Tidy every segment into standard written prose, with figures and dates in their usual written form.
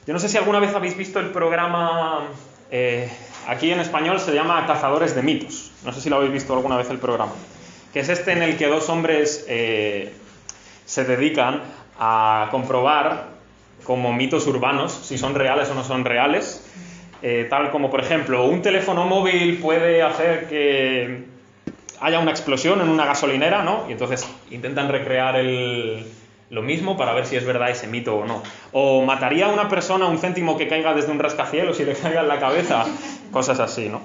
Yo no sé si alguna vez habéis visto el programa, aquí en español se llama Cazadores de mitos. No sé si lo habéis visto alguna vez el programa. Que es este en el que dos hombres se dedican a comprobar como mitos urbanos si son reales o no son reales. Tal como, por ejemplo, un teléfono móvil puede hacer que haya una explosión en una gasolinera, ¿no? Y entonces intentan recrear lo mismo para ver si es verdad ese mito o no. O mataría a una persona un céntimo que caiga desde un rascacielos y le caiga en la cabeza. Cosas así, ¿no?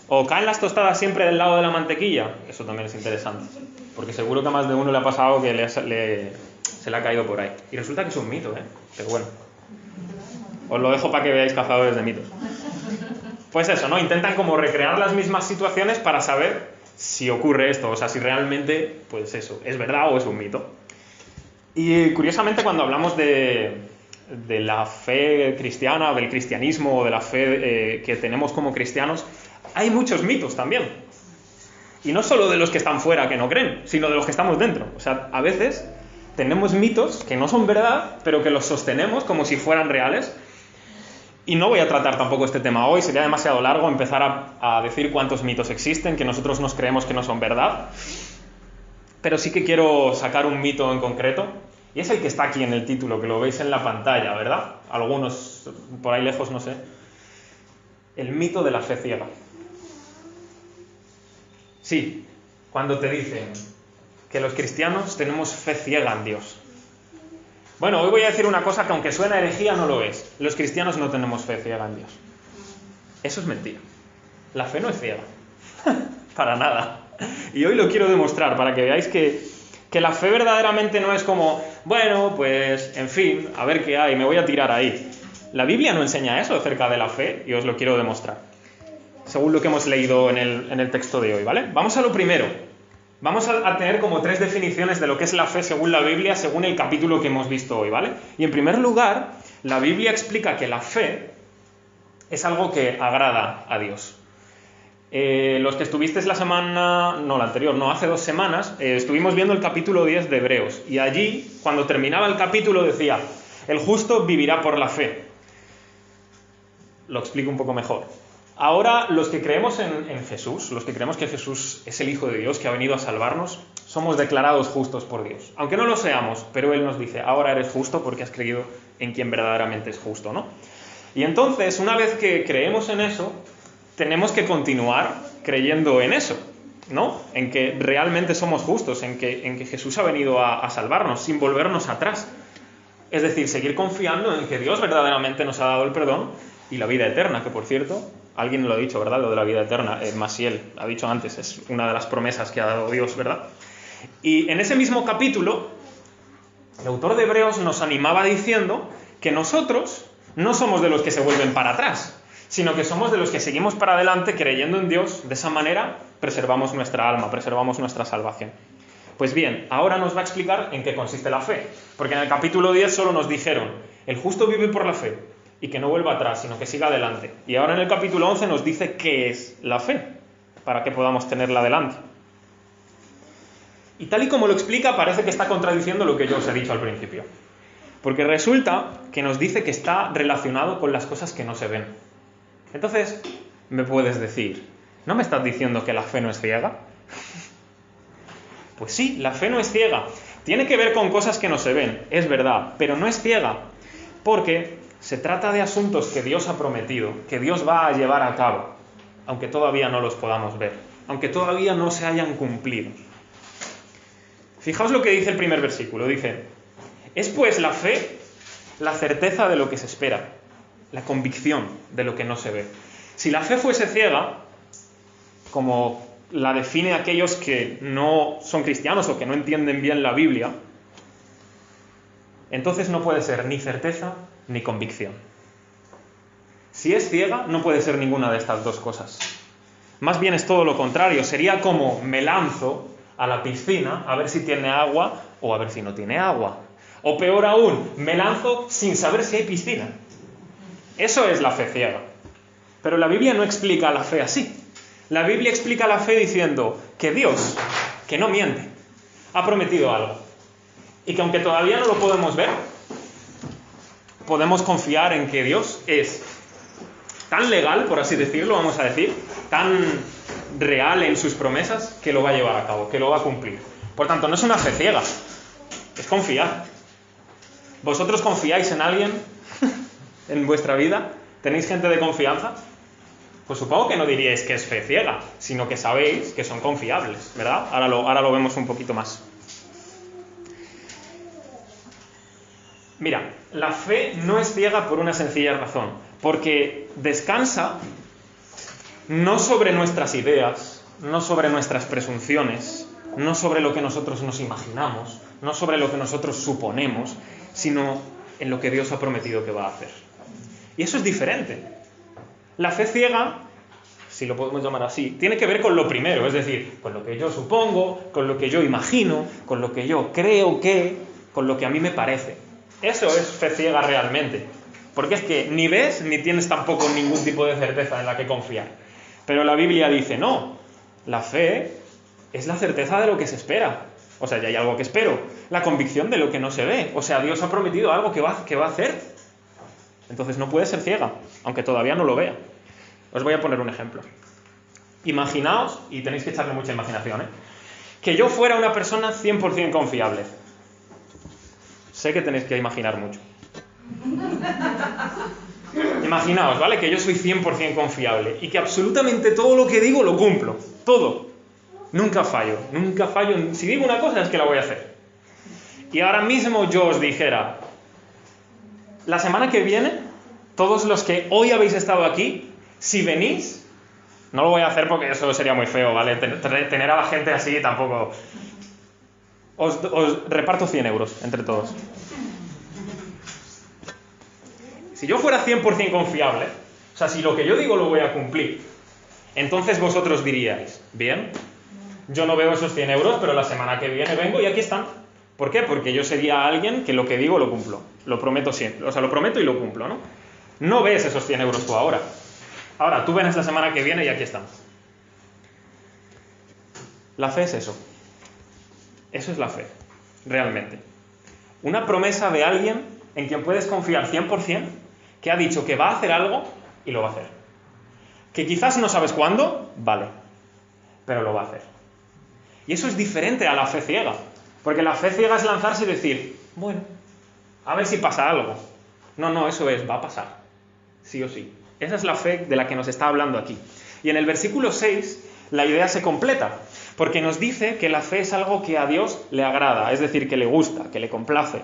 O caen las tostadas siempre del lado de la mantequilla. Eso también es interesante. Porque seguro que a más de uno le ha pasado que se le ha caído por ahí. Y resulta que es un mito, ¿eh? Pero bueno. Os lo dejo para que veáis Cazadores de mitos. Pues eso, ¿no? Intentan como recrear las mismas situaciones para saber si ocurre esto, o sea, si realmente, pues eso, es verdad o es un mito. Y curiosamente cuando hablamos de la fe cristiana, del cristianismo, o de la fe que tenemos como cristianos, hay muchos mitos también. Y no solo de los que están fuera que no creen, sino de los que estamos dentro. O sea, a veces tenemos mitos que no son verdad, pero que los sostenemos como si fueran reales. Y no voy a tratar tampoco este tema hoy, sería demasiado largo empezar a decir cuántos mitos existen, que nosotros nos creemos que no son verdad. Pero sí que quiero sacar un mito en concreto, y es el que está aquí en el título, que lo veis en la pantalla, ¿verdad? Algunos por ahí lejos, no sé. El mito de la fe ciega. Sí, cuando te dicen que los cristianos tenemos fe ciega en Dios. Bueno, hoy voy a decir una cosa que aunque suena herejía no lo es. Los cristianos no tenemos fe ciega en Dios. Eso es mentira. La fe no es ciega. Para nada. Y hoy lo quiero demostrar para que veáis que la fe verdaderamente no es como, bueno, pues, en fin, a ver qué hay, me voy a tirar ahí. La Biblia no enseña eso acerca de la fe y os lo quiero demostrar. Según lo que hemos leído en el texto de hoy, ¿vale? Vamos a lo primero. Vamos a tener como 3 definiciones de lo que es la fe según la Biblia, según el capítulo que hemos visto hoy, ¿vale? Y en primer lugar, la Biblia explica que la fe es algo que agrada a Dios. Los que estuvisteis hace 2 semanas, estuvimos viendo el capítulo 10 de Hebreos. Y allí, cuando terminaba el capítulo, decía, el justo vivirá por la fe. Lo explico un poco mejor. Ahora, los que creemos en Jesús, los que creemos que Jesús es el Hijo de Dios, que ha venido a salvarnos, somos declarados justos por Dios. Aunque no lo seamos, pero Él nos dice, ahora eres justo porque has creído en quien verdaderamente es justo, ¿no? Y entonces, una vez que creemos en eso, tenemos que continuar creyendo en eso, ¿no? En que realmente somos justos, en que Jesús ha venido a salvarnos, sin volvernos atrás. Es decir, seguir confiando en que Dios verdaderamente nos ha dado el perdón y la vida eterna, que por cierto, alguien lo ha dicho, ¿verdad? Lo de la vida eterna, Maciel ha dicho antes, es una de las promesas que ha dado Dios, ¿verdad? Y en ese mismo capítulo, el autor de Hebreos nos animaba diciendo que nosotros no somos de los que se vuelven para atrás, sino que somos de los que seguimos para adelante creyendo en Dios. De esa manera preservamos nuestra alma, preservamos nuestra salvación. Pues bien, ahora nos va a explicar en qué consiste la fe, porque en el capítulo 10 solo nos dijeron, el justo vive por la fe, y que no vuelva atrás, sino que siga adelante. Y ahora en el capítulo 11 nos dice qué es la fe, para que podamos tenerla adelante. Y tal y como lo explica, parece que está contradiciendo lo que yo os he dicho al principio. Porque resulta que nos dice que está relacionado con las cosas que no se ven. Entonces, me puedes decir, ¿no me estás diciendo que la fe no es ciega? Pues sí, la fe no es ciega. Tiene que ver con cosas que no se ven, es verdad, pero no es ciega, porque se trata de asuntos que Dios ha prometido, que Dios va a llevar a cabo, aunque todavía no los podamos ver, aunque todavía no se hayan cumplido. Fijaos lo que dice el primer versículo, dice, es pues la fe la certeza de lo que se espera, la convicción de lo que no se ve. Si la fe fuese ciega, como la define aquellos que no son cristianos o que no entienden bien la Biblia, entonces no puede ser ni certeza ni convicción. Si es ciega, no puede ser ninguna de estas dos cosas. Más bien es todo lo contrario. Sería como me lanzo a la piscina a ver si tiene agua o a ver si no tiene agua. O peor aún, me lanzo sin saber si hay piscina. Eso es la fe ciega. Pero la Biblia no explica la fe así. La Biblia explica la fe diciendo que Dios, que no miente, ha prometido algo. Y que aunque todavía no lo podemos ver, podemos confiar en que Dios es tan legal, por así decirlo, vamos a decir, tan real en sus promesas, que lo va a llevar a cabo, que lo va a cumplir. Por tanto, no es una fe ciega, es confiar. ¿Vosotros confiáis en alguien en vuestra vida? ¿Tenéis gente de confianza? Pues supongo que no diríais que es fe ciega, sino que sabéis que son confiables, ¿verdad? Ahora lo vemos un poquito más. Mira, la fe no es ciega por una sencilla razón, porque descansa no sobre nuestras ideas, no sobre nuestras presunciones, no sobre lo que nosotros nos imaginamos, no sobre lo que nosotros suponemos, sino en lo que Dios ha prometido que va a hacer. Y eso es diferente. La fe ciega, si lo podemos llamar así, tiene que ver con lo primero, es decir, con lo que yo supongo, con lo que yo imagino, con lo que yo creo que, con lo que a mí me parece. Eso es fe ciega realmente, porque es que ni ves ni tienes tampoco ningún tipo de certeza en la que confiar. Pero la Biblia dice, no, la fe es la certeza de lo que se espera. O sea, ya hay algo que espero, la convicción de lo que no se ve. O sea, Dios ha prometido algo que va a hacer. Entonces no puede ser ciega, aunque todavía no lo vea. Os voy a poner un ejemplo. Imaginaos, y tenéis que echarle mucha imaginación, que yo fuera una persona 100% confiable. Sé que tenéis que imaginar mucho. Imaginaos, ¿vale? Que yo soy 100% confiable y que absolutamente todo lo que digo lo cumplo. Todo. Nunca fallo. Si digo una cosa es que la voy a hacer. Y ahora mismo yo os dijera, la semana que viene, todos los que hoy habéis estado aquí, si venís, no lo voy a hacer porque eso sería muy feo, ¿vale? Tener a la gente así tampoco... Os reparto 100 euros entre todos. Si yo fuera 100% confiable, o sea, si lo que yo digo lo voy a cumplir, entonces vosotros diríais, bien, yo no veo esos 100 euros, pero la semana que viene vengo y aquí están. ¿Por qué? Porque yo sería alguien que lo que digo lo cumplo. Lo prometo siempre. O sea, lo prometo y lo cumplo, ¿no? No ves esos 100 euros tú ahora. Ahora, tú vienes la semana que viene y aquí están. La fe es eso. Eso es la fe, realmente. Una promesa de alguien en quien puedes confiar 100%, que ha dicho que va a hacer algo y lo va a hacer. Que quizás no sabes cuándo, vale, pero lo va a hacer. Y eso es diferente a la fe ciega, porque la fe ciega es lanzarse y decir, bueno, a ver si pasa algo. No, eso es, va a pasar, sí o sí. Esa es la fe de la que nos está hablando aquí. Y en el versículo 6 la idea se completa, porque nos dice que la fe es algo que a Dios le agrada, es decir, que le gusta, que le complace.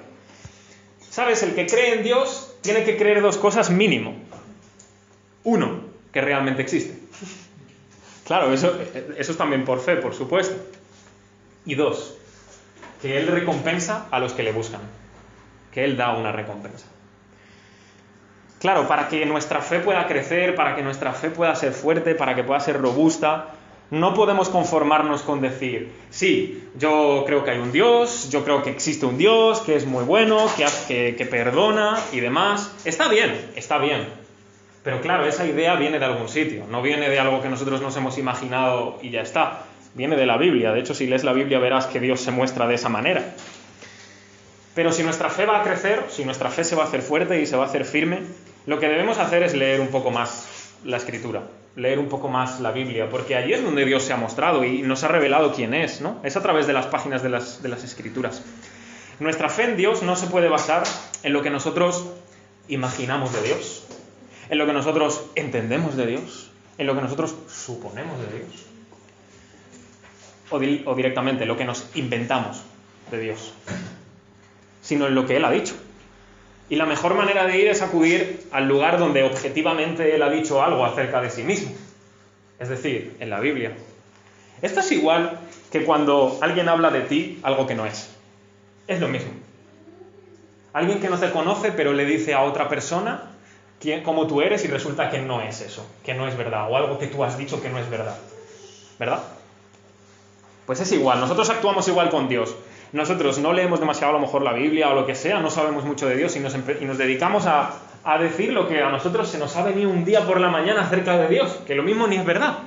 ¿Sabes? El que cree en Dios tiene que creer dos cosas mínimo. Uno, que realmente existe. Claro, eso es también por fe, por supuesto. Y dos, que Él recompensa a los que le buscan. Que Él da una recompensa. Claro, para que nuestra fe pueda crecer, para que nuestra fe pueda ser fuerte, para que pueda ser robusta, no podemos conformarnos con decir, sí, yo creo que hay un Dios, yo creo que existe un Dios, que es muy bueno, que perdona y demás. Está bien. Pero claro, esa idea viene de algún sitio, no viene de algo que nosotros nos hemos imaginado y ya está. Viene de la Biblia. De hecho, si lees la Biblia verás que Dios se muestra de esa manera. Pero si nuestra fe va a crecer, si nuestra fe se va a hacer fuerte y se va a hacer firme, lo que debemos hacer es leer un poco más la Escritura, leer un poco más la Biblia, porque allí es donde Dios se ha mostrado y nos ha revelado quién es, ¿no? Es a través de las páginas de las Escrituras. Nuestra fe en Dios no se puede basar en lo que nosotros imaginamos de Dios, en lo que nosotros entendemos de Dios, en lo que nosotros suponemos de Dios, o directamente lo que nos inventamos de Dios, sino en lo que Él ha dicho. Y la mejor manera de ir es acudir al lugar donde objetivamente Él ha dicho algo acerca de sí mismo, es decir, en la Biblia. Esto es igual que cuando alguien habla de ti algo que no es. Es lo mismo. Alguien que no te conoce pero le dice a otra persona cómo tú eres y resulta que no es eso, que no es verdad, o algo que tú has dicho que no es verdad. ¿Verdad? Pues es igual, nosotros actuamos igual con Dios. Nosotros no leemos demasiado a lo mejor la Biblia o lo que sea, no sabemos mucho de Dios y nos dedicamos a decir lo que a nosotros se nos ha venido un día por la mañana acerca de Dios, que lo mismo ni es verdad.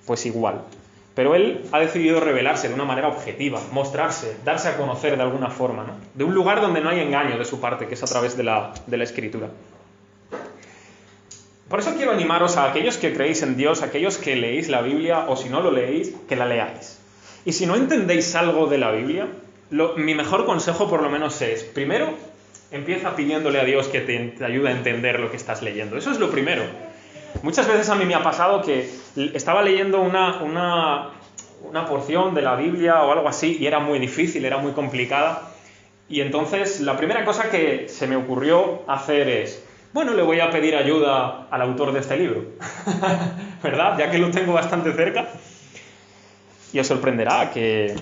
Pues igual, Pero él ha decidido revelarse de una manera objetiva, mostrarse, darse a conocer de alguna forma, ¿no? De un lugar donde no hay engaño de su parte, que es a través de la Escritura. Por eso quiero animaros a aquellos que creéis en Dios, a aquellos que leéis la Biblia, o si no lo leéis, que la leáis. Y si no entendéis algo de la Biblia, mi mejor consejo por lo menos es, primero, empieza pidiéndole a Dios que te ayude a entender lo que estás leyendo. Eso es lo primero. Muchas veces a mí me ha pasado que estaba leyendo una porción de la Biblia o algo así y era muy difícil, era muy complicada. Y entonces la primera cosa que se me ocurrió hacer es, bueno, le voy a pedir ayuda al autor de este libro, ¿verdad? Ya que lo tengo bastante cerca. Y os sorprenderá que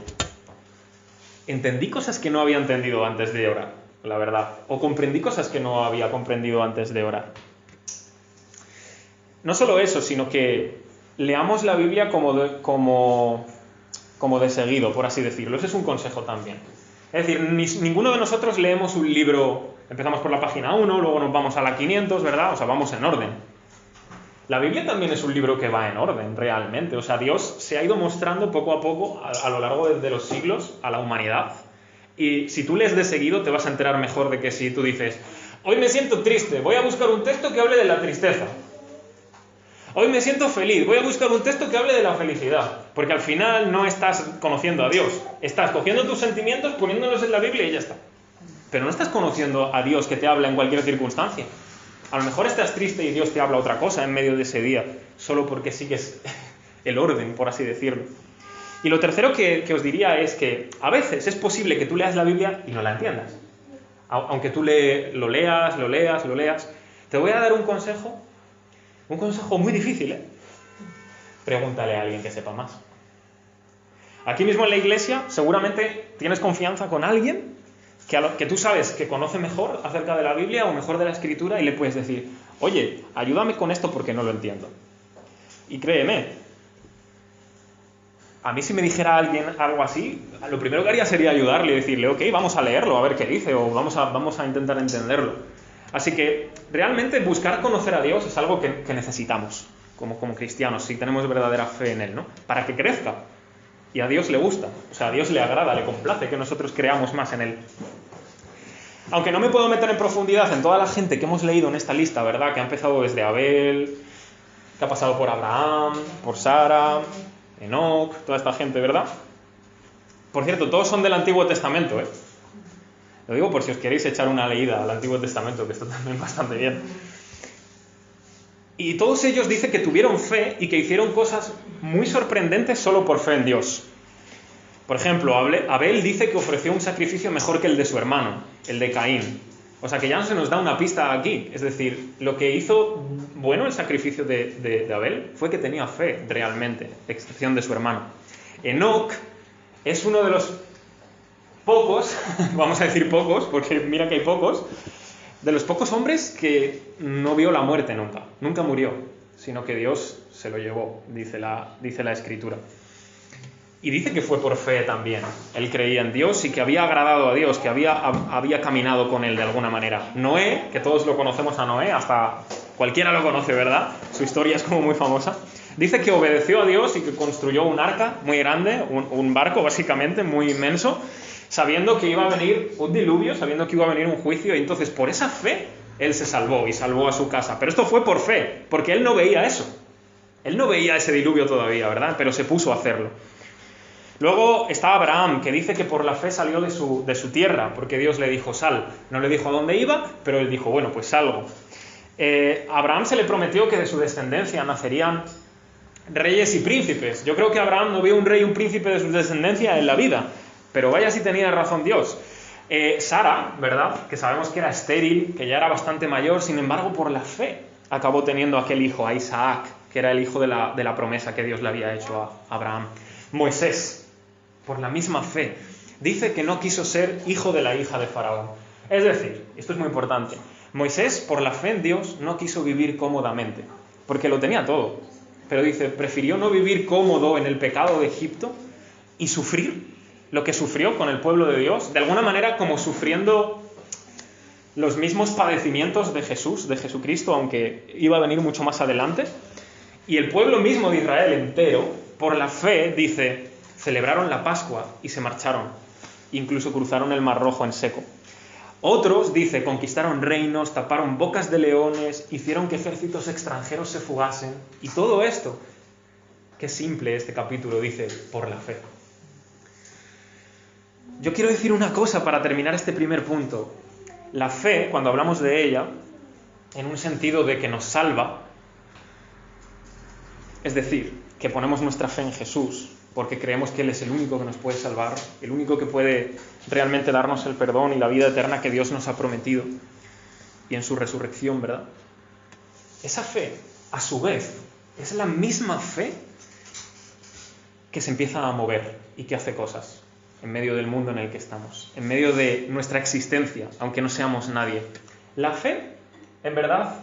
entendí cosas que no había entendido antes de orar, la verdad. O comprendí cosas que no había comprendido antes de orar. No solo eso, sino que leamos la Biblia como de seguido, por así decirlo. Ese es un consejo también. Es decir, ninguno de nosotros leemos un libro, empezamos por la página 1, luego nos vamos a la 500, ¿verdad? O sea, vamos en orden. La Biblia también es un libro que va en orden, realmente. O sea, Dios se ha ido mostrando poco a poco a lo largo de los siglos a la humanidad. Y si tú lees de seguido, te vas a enterar mejor de que si tú dices, hoy me siento triste, voy a buscar un texto que hable de la tristeza. Hoy me siento feliz, voy a buscar un texto que hable de la felicidad, porque al final no estás conociendo a Dios, estás cogiendo tus sentimientos, poniéndolos en la Biblia y ya está. Pero no estás conociendo a Dios que te habla en cualquier circunstancia. A lo mejor estás triste y Dios te habla otra cosa en medio de ese día, solo porque sigues el orden, por así decirlo. Y lo tercero que os diría es que a veces es posible que tú leas la Biblia y no la entiendas. Aunque tú lo leas. Te voy a dar un consejo muy difícil, ¿eh? Pregúntale a alguien que sepa más. Aquí mismo en la iglesia seguramente tienes confianza con alguien que tú sabes que conoce mejor acerca de la Biblia o mejor de la Escritura y le puedes decir, oye, ayúdame con esto porque no lo entiendo. Y créeme, a mí si me dijera alguien algo así, lo primero que haría sería ayudarle y decirle, ok, vamos a leerlo, a ver qué dice, o vamos a intentar entenderlo. Así que realmente buscar conocer a Dios es algo que necesitamos como cristianos, si tenemos verdadera fe en Él, ¿no? Para que crezca. Y a Dios le gusta, o sea, a Dios le agrada, le complace que nosotros creamos más en Él. Aunque no me puedo meter en profundidad en toda la gente que hemos leído en esta lista, ¿verdad? Que ha empezado desde Abel, que ha pasado por Abraham, por Sara, Enoc, toda esta gente, ¿verdad? Por cierto, todos son del Antiguo Testamento, ¿eh? Lo digo por si os queréis echar una leída al Antiguo Testamento, que está también bastante bien. Y todos ellos dicen que tuvieron fe y que hicieron cosas muy sorprendentes solo por fe en Dios. Por ejemplo, Abel dice que ofreció un sacrificio mejor que el de su hermano, el de Caín. O sea que ya no se nos da una pista aquí. Es decir, lo que hizo bueno el sacrificio de Abel fue que tenía fe realmente, a excepción de su hermano. Enoc es uno de los pocos, vamos a decir pocos, porque mira que hay pocos, de los pocos hombres que no vio la muerte nunca murió, sino que Dios se lo llevó, dice la Escritura. Y dice que fue por fe también. Él creía en Dios y que había agradado a Dios, que había caminado con Él de alguna manera. Noé, que todos lo conocemos a Noé, hasta cualquiera lo conoce, ¿verdad? Su historia es como muy famosa. Dice que obedeció a Dios y que construyó un arca muy grande, un barco básicamente muy inmenso, sabiendo que iba a venir un diluvio, sabiendo que iba a venir un juicio, y entonces por esa fe él se salvó y salvó a su casa. Pero esto fue por fe, porque él no veía eso. Él no veía ese diluvio todavía, ¿verdad? Pero se puso a hacerlo. Luego está Abraham, que dice que por la fe salió de su tierra, porque Dios le dijo, sal. No le dijo a dónde iba, pero él dijo, bueno, pues salgo. A Abraham se le prometió que de su descendencia nacerían reyes y príncipes. Yo creo que Abraham no vio un rey y un príncipe de su descendencia en la vida, pero vaya si tenía razón Dios. Sara, ¿verdad? Que sabemos que era estéril, que ya era bastante mayor, sin embargo, por la fe acabó teniendo aquel hijo, a Isaac, que era el hijo de la promesa que Dios le había hecho a Abraham. Moisés, por la misma fe, dice que no quiso ser hijo de la hija de Faraón. Es decir, esto es muy importante, Moisés, por la fe en Dios, no quiso vivir cómodamente, porque lo tenía todo. Pero dice, prefirió no vivir cómodo en el pecado de Egipto y sufrir lo que sufrió con el pueblo de Dios, de alguna manera como sufriendo los mismos padecimientos de Jesús, de Jesucristo, aunque iba a venir mucho más adelante. Y el pueblo mismo de Israel entero por la fe, dice, celebraron la Pascua y se marcharon. Incluso cruzaron el Mar Rojo en seco. Otros, dice, conquistaron reinos, taparon bocas de leones, hicieron que ejércitos extranjeros se fugasen. Y todo esto, qué simple este capítulo, dice, por la fe. Yo quiero decir una cosa para terminar este primer punto. La fe, cuando hablamos de ella, en un sentido de que nos salva, es decir, que ponemos nuestra fe en Jesús, porque creemos que Él es el único que nos puede salvar, el único que puede realmente darnos el perdón y la vida eterna que Dios nos ha prometido, y en su resurrección, ¿verdad? Esa fe, a su vez, es la misma fe que se empieza a mover y que hace cosas en medio del mundo en el que estamos, en medio de nuestra existencia, aunque no seamos nadie. La fe, en verdad,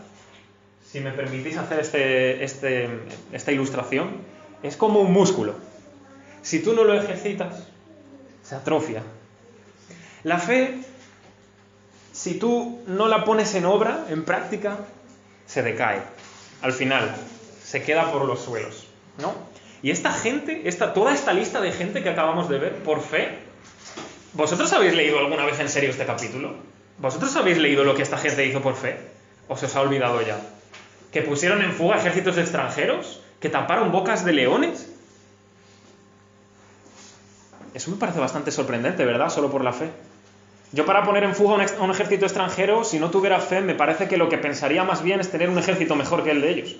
si me permitís hacer esta ilustración, es como un músculo. Si tú no lo ejercitas, se atrofia. La fe, si tú no la pones en obra, en práctica, se decae. Al final, se queda por los suelos, ¿no? Y esta gente, toda esta lista de gente que acabamos de ver, por fe, ¿vosotros habéis leído alguna vez en serio este capítulo? ¿Vosotros habéis leído lo que esta gente hizo por fe? ¿O se os ha olvidado ya? ¿Que pusieron en fuga ejércitos extranjeros? ¿Que taparon bocas de leones? Eso me parece bastante sorprendente, ¿verdad? Solo por la fe. Yo, para poner en fuga a un ejército extranjero, si no tuviera fe, me parece que lo que pensaría más bien es tener un ejército mejor que el de ellos.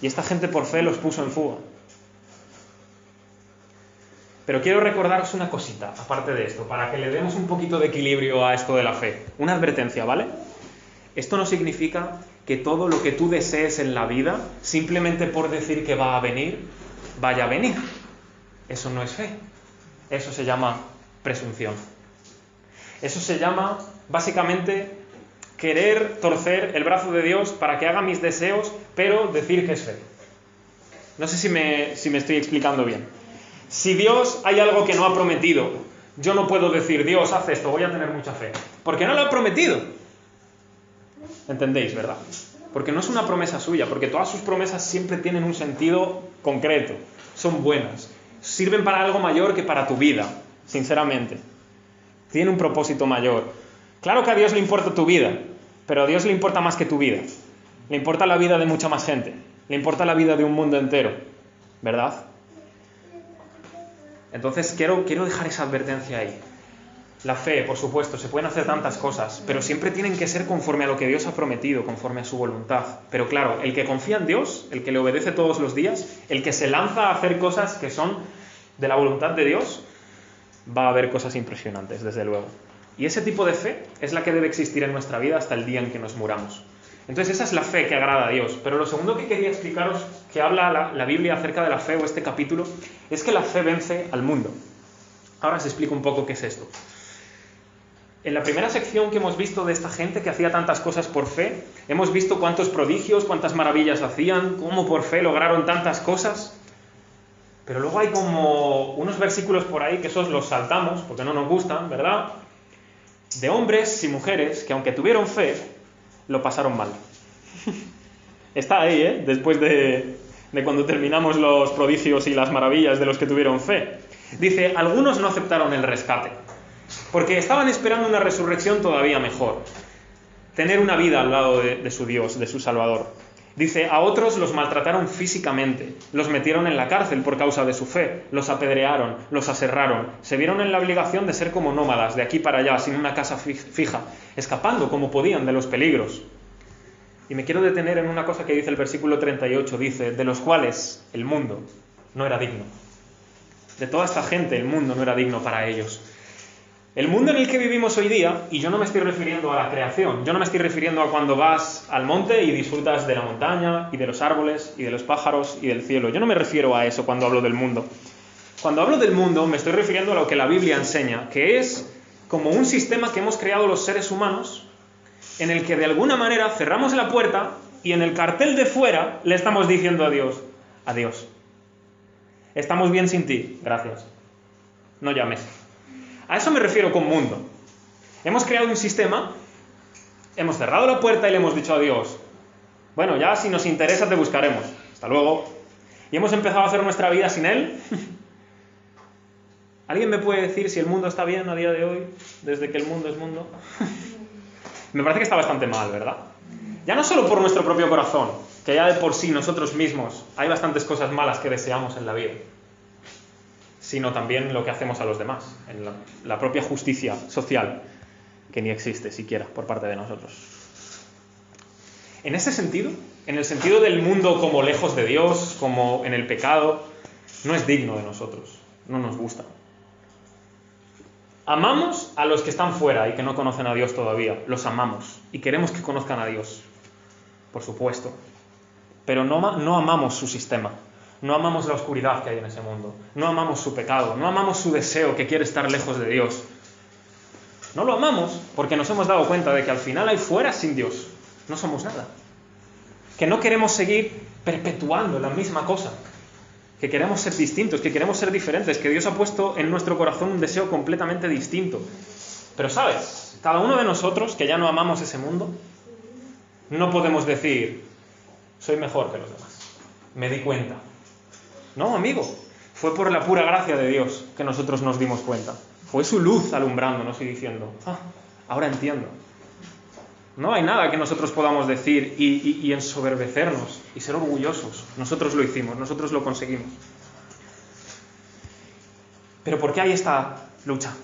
Y esta gente por fe los puso en fuga. Pero quiero recordaros una cosita, aparte de esto, para que le demos un poquito de equilibrio a esto de la fe. Una advertencia, ¿vale? Esto no significa que todo lo que tú desees en la vida, simplemente por decir que va a venir, vaya a venir. Eso no es fe. Eso se llama presunción. Eso se llama, básicamente, querer torcer el brazo de Dios para que haga mis deseos, pero decir que es fe. No sé si me estoy explicando bien. Si Dios hay algo que no ha prometido, yo no puedo decir, Dios, haz esto, voy a tener mucha fe. Porque no lo ha prometido. ¿Entendéis, verdad? Porque no es una promesa suya, porque todas sus promesas siempre tienen un sentido concreto, son buenas, sirven para algo mayor que para tu vida, sinceramente. Tiene un propósito mayor. Claro que a Dios le importa tu vida, pero a Dios le importa más que tu vida. Le importa la vida de mucha más gente, le importa la vida de un mundo entero, ¿verdad? Entonces quiero dejar esa advertencia ahí. La fe, por supuesto, se pueden hacer tantas cosas, pero siempre tienen que ser conforme a lo que Dios ha prometido, conforme a su voluntad. Pero claro, el que confía en Dios, el que le obedece todos los días, el que se lanza a hacer cosas que son de la voluntad de Dios, va a haber cosas impresionantes, desde luego. Y ese tipo de fe es la que debe existir en nuestra vida hasta el día en que nos muramos. Entonces esa es la fe que agrada a Dios. Pero lo segundo que quería explicaros, que habla la Biblia acerca de la fe, o este capítulo, es que la fe vence al mundo. Ahora os explico un poco qué es esto. En la primera sección que hemos visto de esta gente que hacía tantas cosas por fe, hemos visto cuántos prodigios, cuántas maravillas hacían, cómo por fe lograron tantas cosas. Pero luego hay como unos versículos por ahí que esos los saltamos, porque no nos gustan, ¿verdad? De hombres y mujeres que, aunque tuvieron fe, lo pasaron mal. Está ahí, ¿eh? Después de cuando terminamos los prodigios y las maravillas de los que tuvieron fe. Dice, algunos no aceptaron el rescate, porque estaban esperando una resurrección todavía mejor. Tener una vida al lado de su Dios, de su Salvador. Dice, a otros los maltrataron físicamente, los metieron en la cárcel por causa de su fe, los apedrearon, los aserraron, se vieron en la obligación de ser como nómadas, de aquí para allá, sin una casa fija, escapando como podían de los peligros. Y me quiero detener en una cosa que dice el versículo 38, dice, de los cuales el mundo no era digno. De toda esta gente el mundo no era digno para ellos. El mundo en el que vivimos hoy día, y yo no me estoy refiriendo a la creación, yo no me estoy refiriendo a cuando vas al monte y disfrutas de la montaña, y de los árboles, y de los pájaros, y del cielo. Yo no me refiero a eso cuando hablo del mundo. Cuando hablo del mundo me estoy refiriendo a lo que la Biblia enseña, que es como un sistema que hemos creado los seres humanos, en el que de alguna manera cerramos la puerta y en el cartel de fuera le estamos diciendo a Dios, adiós. Estamos bien sin ti, gracias. No llames. A eso me refiero con mundo. Hemos creado un sistema, hemos cerrado la puerta y le hemos dicho a Dios, bueno, ya si nos interesa te buscaremos, hasta luego. y hemos empezado a hacer nuestra vida sin Él. ¿Alguien me puede decir si el mundo está bien a día de hoy, desde que el mundo es mundo? Me parece que está bastante mal, ¿verdad? Ya no solo por nuestro propio corazón, que ya de por sí nosotros mismos hay bastantes cosas malas que deseamos en la vida, sino también lo que hacemos a los demás, en la propia justicia social, que ni existe siquiera por parte de nosotros. En ese sentido, en el sentido del mundo como lejos de Dios, como en el pecado, no es digno de nosotros, no nos gusta. Amamos a los que están fuera y que no conocen a Dios todavía, los amamos y queremos que conozcan a Dios, por supuesto, pero no amamos su sistema, no amamos la oscuridad que hay en ese mundo, no amamos su pecado, no amamos su deseo que quiere estar lejos de Dios. No lo amamos porque nos hemos dado cuenta de que al final ahí fuera sin Dios no somos nada, que no queremos seguir perpetuando la misma cosa, que queremos ser distintos, que queremos ser diferentes, que Dios ha puesto en nuestro corazón un deseo completamente distinto. Pero ¿sabes? Cada uno de nosotros que ya no amamos ese mundo, no podemos decir, soy mejor que los demás, me di cuenta. No, amigo, fue por la pura gracia de Dios que nosotros nos dimos cuenta. Fue su luz alumbrándonos y diciendo, ahora entiendo. No hay nada que nosotros podamos decir y ensoberbecernos y ser orgullosos. Nosotros lo hicimos, nosotros lo conseguimos. Pero ¿por qué hay esta lucha?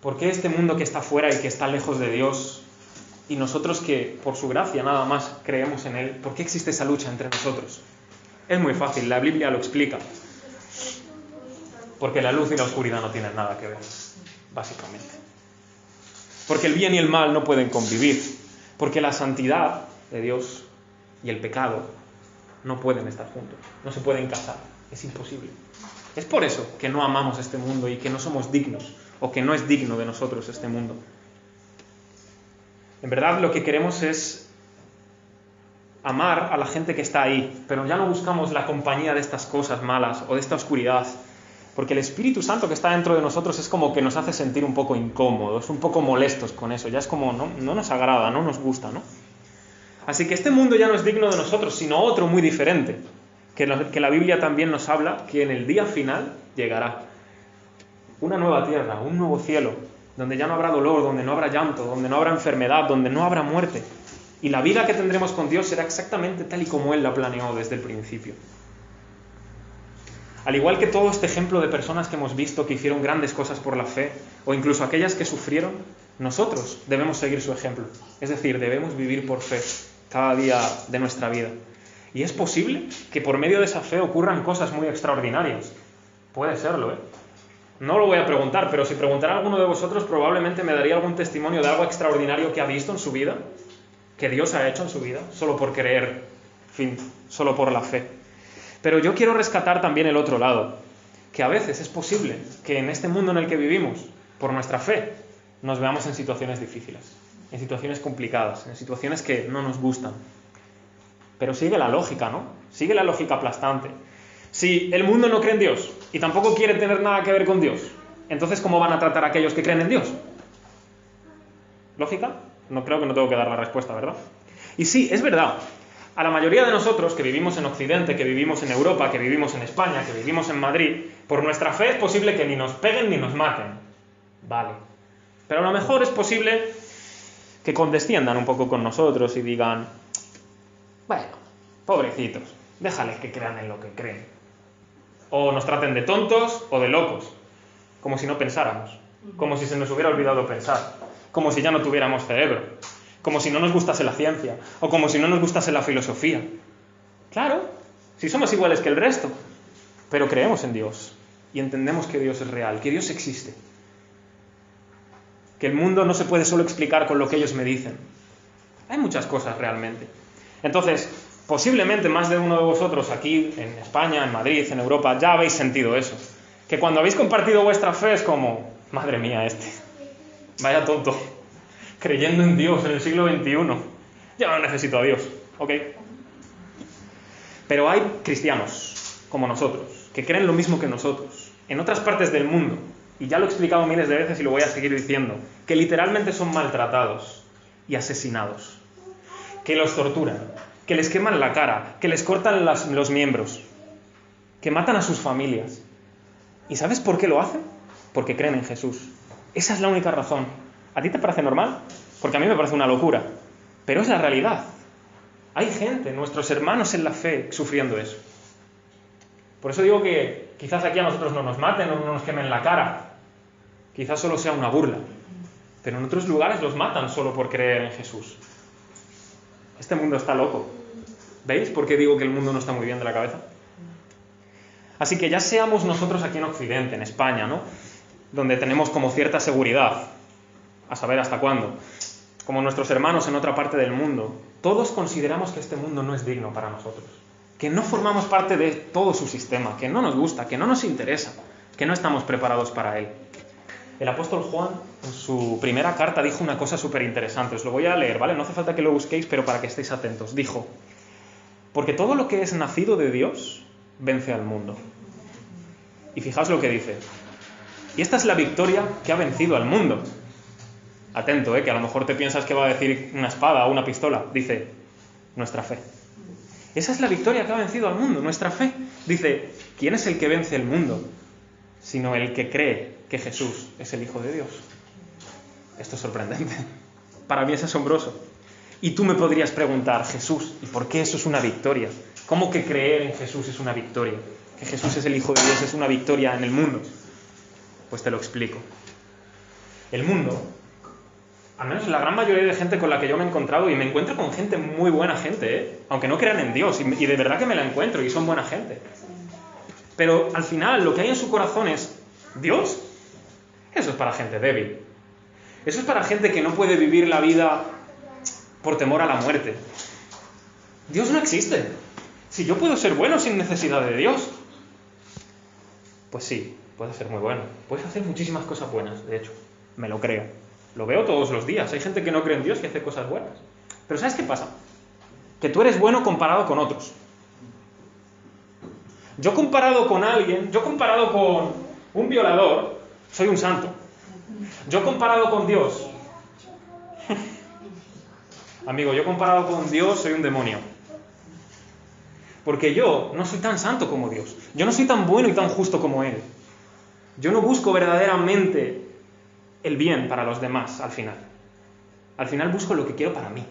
¿Por qué este mundo que está fuera y que está lejos de Dios y nosotros que por su gracia nada más creemos en Él, por qué existe esa lucha entre nosotros? Es muy fácil, la Biblia lo explica. Porque la luz y la oscuridad no tienen nada que ver, básicamente. Porque el bien y el mal no pueden convivir. Porque la santidad de Dios y el pecado no pueden estar juntos. No se pueden casar. Es imposible. Es por eso que no amamos este mundo y que no somos dignos, o que no es digno de nosotros este mundo. En verdad lo que queremos es amar a la gente que está ahí, pero ya no buscamos la compañía de estas cosas malas o de esta oscuridad. Porque el Espíritu Santo que está dentro de nosotros es como que nos hace sentir un poco incómodos, un poco molestos con eso. Ya es como, no nos agrada, no nos gusta, ¿no? Así que este mundo ya no es digno de nosotros, sino otro muy diferente. Que la Biblia también nos habla que en el día final llegará. Una nueva tierra, un nuevo cielo, donde ya no habrá dolor, donde no habrá llanto, donde no habrá enfermedad, donde no habrá muerte. Y la vida que tendremos con Dios será exactamente tal y como Él la planeó desde el principio. Al igual que todo este ejemplo de personas que hemos visto que hicieron grandes cosas por la fe, o incluso aquellas que sufrieron, nosotros debemos seguir su ejemplo. Es decir, debemos vivir por fe cada día de nuestra vida. Y es posible que por medio de esa fe ocurran cosas muy extraordinarias. Puede serlo, ¿eh? No lo voy a preguntar, pero si preguntara a alguno de vosotros, probablemente me daría algún testimonio de algo extraordinario que ha visto en su vida, que Dios ha hecho en su vida, solo por creer, en fin, solo por la fe. Pero yo quiero rescatar también el otro lado, que a veces es posible que en este mundo en el que vivimos, por nuestra fe, nos veamos en situaciones difíciles, en situaciones complicadas, en situaciones que no nos gustan. Pero sigue la lógica, ¿no? Sigue la lógica aplastante. Si el mundo no cree en Dios y tampoco quiere tener nada que ver con Dios, entonces ¿cómo van a tratar a aquellos que creen en Dios? ¿Lógica? No creo que no tengo que dar la respuesta, ¿verdad? Y sí, es verdad. A la mayoría de nosotros que vivimos en Occidente, que vivimos en Europa, que vivimos en España, que vivimos en Madrid, por nuestra fe es posible que ni nos peguen ni nos maten. Vale. Pero a lo mejor es posible que condesciendan un poco con nosotros y digan, bueno, pobrecitos, déjales que crean en lo que creen. O nos traten de tontos o de locos, como si no pensáramos, como si se nos hubiera olvidado pensar, como si ya no tuviéramos cerebro, como si no nos gustase la ciencia, o como si no nos gustase la filosofía. Claro, si somos iguales que el resto, pero creemos en Dios y entendemos que Dios es real, que Dios existe, que el mundo no se puede solo explicar con lo que ellos me dicen. Hay muchas cosas realmente. Entonces, posiblemente más de uno de vosotros aquí en España, en Madrid, en Europa, ya habéis sentido eso. Que cuando habéis compartido vuestra fe es como, madre mía, vaya tonto, creyendo en Dios en el siglo XXI. Ya no necesito a Dios, ¿ok? Pero hay cristianos, como nosotros, que creen lo mismo que nosotros, en otras partes del mundo, y ya lo he explicado miles de veces y lo voy a seguir diciendo, que literalmente son maltratados y asesinados, que los torturan, que les queman la cara, que les cortan los miembros, que matan a sus familias. ¿Y sabes por qué lo hacen? Porque creen en Jesús. Esa es la única razón. ¿A ti te parece normal? Porque a mí me parece una locura. Pero es la realidad. Hay gente, nuestros hermanos en la fe, sufriendo eso. Por eso digo que quizás aquí a nosotros no nos maten o no nos quemen la cara. Quizás solo sea una burla. Pero en otros lugares los matan solo por creer en Jesús. Este mundo está loco. ¿Veis por qué digo que el mundo no está muy bien de la cabeza? Así que ya seamos nosotros aquí en Occidente, en España, ¿no?, donde tenemos como cierta seguridad, a saber hasta cuándo, como nuestros hermanos en otra parte del mundo, todos consideramos que este mundo no es digno para nosotros, que no formamos parte de todo su sistema, que no nos gusta, que no nos interesa, que no estamos preparados para él. El apóstol Juan, en su primera carta, dijo una cosa súper interesante. Os lo voy a leer, ¿vale? No hace falta que lo busquéis, pero para que estéis atentos. Dijo: porque todo lo que es nacido de Dios vence al mundo. Y fijaos lo que dice. Y esta es la victoria que ha vencido al mundo. Atento, que a lo mejor te piensas que va a decir una espada o una pistola. Dice: nuestra fe. Esa es la victoria que ha vencido al mundo, nuestra fe. Dice: ¿quién es el que vence el mundo? Sino el que cree que Jesús es el Hijo de Dios. Esto es sorprendente. Para mí es asombroso. Y tú me podrías preguntar: Jesús, ¿y por qué eso es una victoria? ¿Cómo que creer en Jesús es una victoria? Que Jesús es el Hijo de Dios es una victoria en el mundo. Pues te lo explico. El mundo, al menos la gran mayoría de gente con la que yo me he encontrado, y me encuentro con gente muy buena gente, aunque no crean en Dios, y de verdad que me la encuentro, y son buena gente. Pero al final lo que hay en su corazón es: ¿Dios? Eso es para gente débil. Eso es para gente que no puede vivir la vida por temor a la muerte. Dios no existe. Si yo puedo ser bueno sin necesidad de Dios. Pues sí, puedes ser muy bueno. Puedes hacer muchísimas cosas buenas, de hecho. Me lo creo. Lo veo todos los días. Hay gente que no cree en Dios que hace cosas buenas. Pero ¿sabes qué pasa? Que tú eres bueno comparado con otros. Yo comparado con alguien, yo comparado con un violador, soy un santo. Yo comparado con Dios, amigo, yo comparado con Dios soy un demonio. Porque yo no soy tan santo como Dios. Yo no soy tan bueno y tan justo como Él. Yo no busco verdaderamente el bien para los demás al final. Al final busco lo que quiero para mí.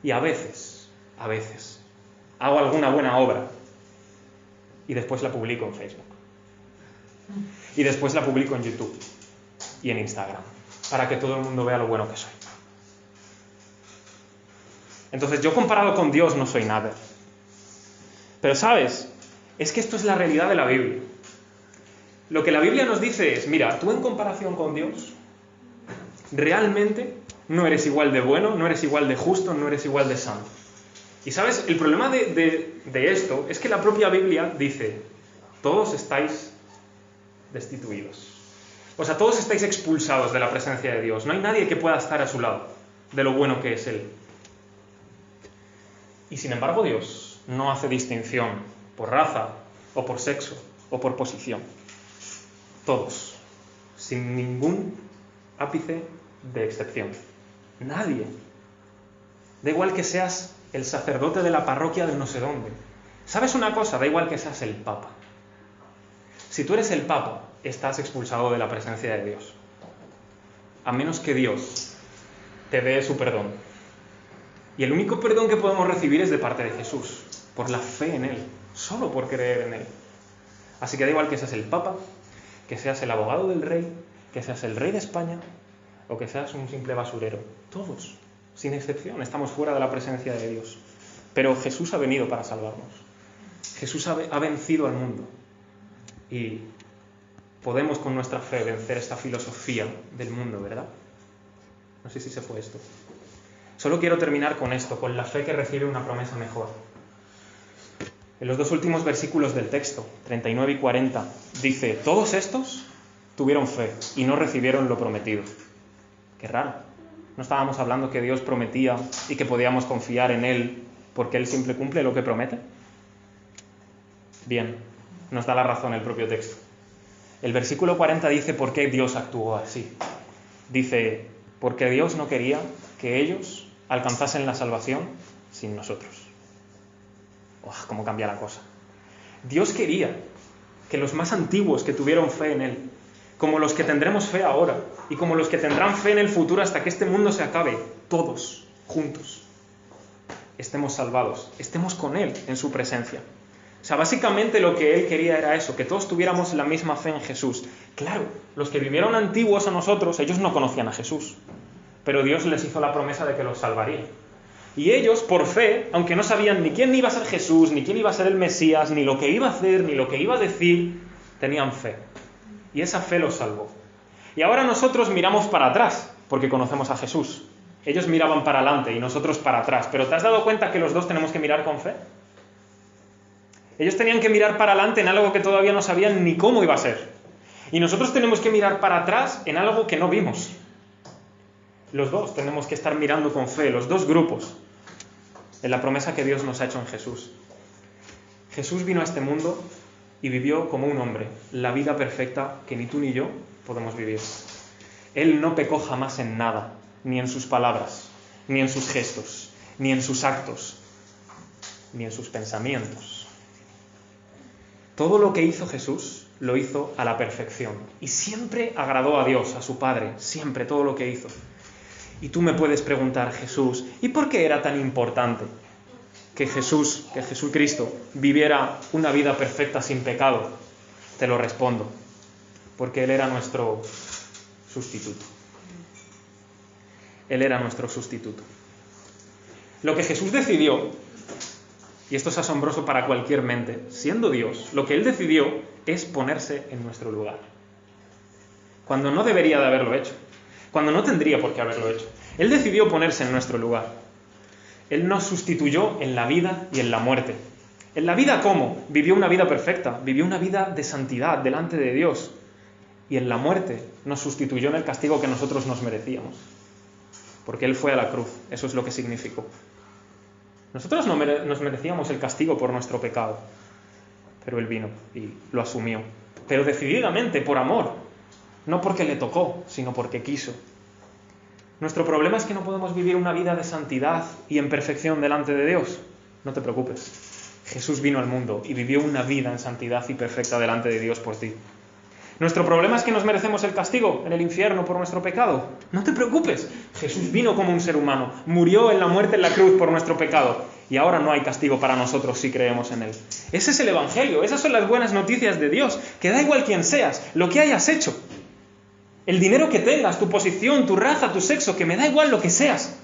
Y a veces, hago alguna buena obra y después la publico en Facebook. Y después la publico en YouTube y en Instagram, para que todo el mundo vea lo bueno que soy. Entonces yo comparado con Dios no soy nada. Pero ¿sabes? Es que esto es la realidad de la Biblia. Lo que la Biblia nos dice es: mira, tú en comparación con Dios, realmente no eres igual de bueno, no eres igual de justo, no eres igual de santo. Y ¿sabes? El problema de esto es que la propia Biblia dice: todos estáis destituidos. O sea, todos estáis expulsados de la presencia de Dios. No hay nadie que pueda estar a su lado de lo bueno que es Él. Y sin embargo Dios no hace distinción por raza, o por sexo, o por posición. Todos, sin ningún ápice de excepción. Nadie. Da igual que seas el sacerdote de la parroquia de no sé dónde. ¿Sabes una cosa? Da igual que seas el Papa. Si tú eres el Papa, estás expulsado de la presencia de Dios. A menos que Dios te dé su perdón. Y el único perdón que podemos recibir es de parte de Jesús, por la fe en Él, solo por creer en Él. Así que da igual que seas el Papa, que seas el abogado del rey, que seas el rey de España, o que seas un simple basurero. Todos, sin excepción, estamos fuera de la presencia de Dios. Pero Jesús ha venido para salvarnos. Jesús ha vencido al mundo. Y podemos con nuestra fe vencer esta filosofía del mundo, ¿verdad? No sé si se fue esto. Solo quiero terminar con esto, con la fe que recibe una promesa mejor. En los dos últimos versículos del texto, 39 y 40, dice: todos estos tuvieron fe y no recibieron lo prometido. Qué raro. ¿No estábamos hablando que Dios prometía y que podíamos confiar en Él porque Él siempre cumple lo que promete? Bien, nos da la razón el propio texto. El versículo 40 dice por qué Dios actuó así. Dice: porque Dios no quería que ellos alcanzasen la salvación sin nosotros. ¿Cómo cambia la cosa? Dios quería que los más antiguos que tuvieron fe en Él, como los que tendremos fe ahora, y como los que tendrán fe en el futuro hasta que este mundo se acabe, todos juntos, estemos salvados, estemos con Él en su presencia. O sea, básicamente lo que Él quería era eso, que todos tuviéramos la misma fe en Jesús. Claro, los que vivieron antiguos a nosotros, ellos no conocían a Jesús, pero Dios les hizo la promesa de que los salvaría. Y ellos, por fe, aunque no sabían ni quién iba a ser Jesús, ni quién iba a ser el Mesías, ni lo que iba a hacer, ni lo que iba a decir, tenían fe. Y esa fe los salvó. Y ahora nosotros miramos para atrás, porque conocemos a Jesús. Ellos miraban para adelante y nosotros para atrás. Pero ¿te has dado cuenta que los dos tenemos que mirar con fe? Ellos tenían que mirar para adelante en algo que todavía no sabían ni cómo iba a ser. Y nosotros tenemos que mirar para atrás en algo que no vimos. Los dos tenemos que estar mirando con fe, los dos grupos, en la promesa que Dios nos ha hecho en Jesús. Jesús vino a este mundo y vivió como un hombre, la vida perfecta que ni tú ni yo podemos vivir. Él no pecó jamás en nada, ni en sus palabras, ni en sus gestos, ni en sus actos, ni en sus pensamientos. Todo lo que hizo Jesús lo hizo a la perfección y siempre agradó a Dios, a su Padre, siempre todo lo que hizo. Y tú me puedes preguntar, Jesús, ¿y por qué era tan importante que Jesucristo viviera una vida perfecta sin pecado? Te lo respondo, porque Él era nuestro sustituto. Él era nuestro sustituto. Lo que Jesús decidió, y esto es asombroso para cualquier mente, siendo Dios, lo que Él decidió es ponerse en nuestro lugar. Cuando no debería de haberlo hecho, cuando no tendría por qué haberlo hecho. Él decidió ponerse en nuestro lugar. Él nos sustituyó en la vida y en la muerte. ¿En la vida cómo? Vivió una vida perfecta, vivió una vida de santidad delante de Dios. Y en la muerte nos sustituyó en el castigo que nosotros nos merecíamos. Porque Él fue a la cruz, eso es lo que significó. Nosotros no nos merecíamos el castigo por nuestro pecado, pero Él vino y lo asumió. Pero decididamente, por amor, no porque le tocó, sino porque quiso. Nuestro problema es que no podemos vivir una vida de santidad y en perfección delante de Dios. No te preocupes. Jesús vino al mundo y vivió una vida en santidad y perfecta delante de Dios por ti. Nuestro problema es que nos merecemos el castigo en el infierno por nuestro pecado. No te preocupes. Jesús vino como un ser humano, murió en la muerte en la cruz por nuestro pecado y ahora no hay castigo para nosotros si creemos en Él. Ese es el Evangelio, esas son las buenas noticias de Dios, que da igual quién seas, lo que hayas hecho. El dinero que tengas, tu posición, tu raza, tu sexo, que me da igual lo que seas.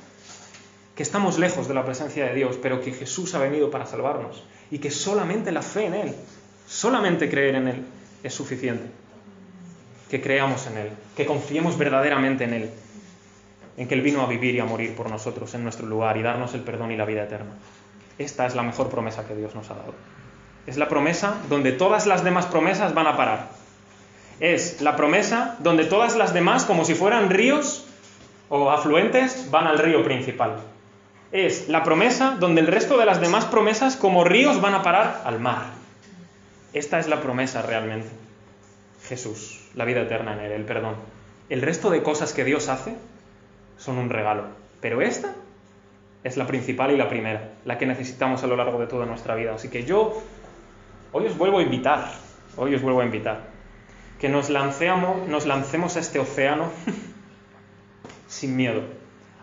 Que estamos lejos de la presencia de Dios, pero que Jesús ha venido para salvarnos. Y que solamente la fe en Él, solamente creer en Él, es suficiente. Que creamos en Él, que confiemos verdaderamente en Él. En que Él vino a vivir y a morir por nosotros en nuestro lugar y darnos el perdón y la vida eterna. Esta es la mejor promesa que Dios nos ha dado. Es la promesa donde todas las demás promesas van a parar. Es la promesa donde todas las demás, como si fueran ríos o afluentes, van al río principal. Es la promesa donde el resto de las demás promesas, como ríos, van a parar al mar. Esta es la promesa realmente. Jesús, la vida eterna en Él, el perdón. El resto de cosas que Dios hace son un regalo. Pero esta es la principal y la primera, la que necesitamos a lo largo de toda nuestra vida. Así que hoy os vuelvo a invitar, que nos lancemos a este océano sin miedo,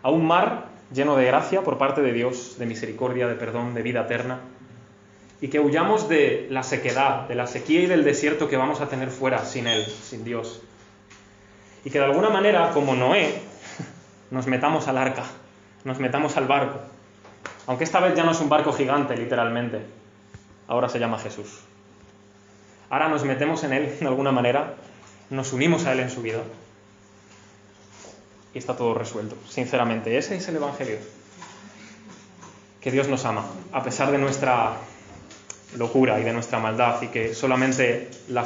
a un mar lleno de gracia por parte de Dios, de misericordia, de perdón, de vida eterna, y que huyamos de la sequedad, de la sequía y del desierto que vamos a tener fuera sin Él, sin Dios. Y que de alguna manera, como Noé, nos metamos al arca, nos metamos al barco, aunque esta vez ya no es un barco gigante, literalmente, ahora se llama Jesús. Ahora nos metemos en Él de alguna manera, nos unimos a Él en su vida y está todo resuelto. Sinceramente, ese es el Evangelio. Que Dios nos ama, a pesar de nuestra locura y de nuestra maldad, y que solamente la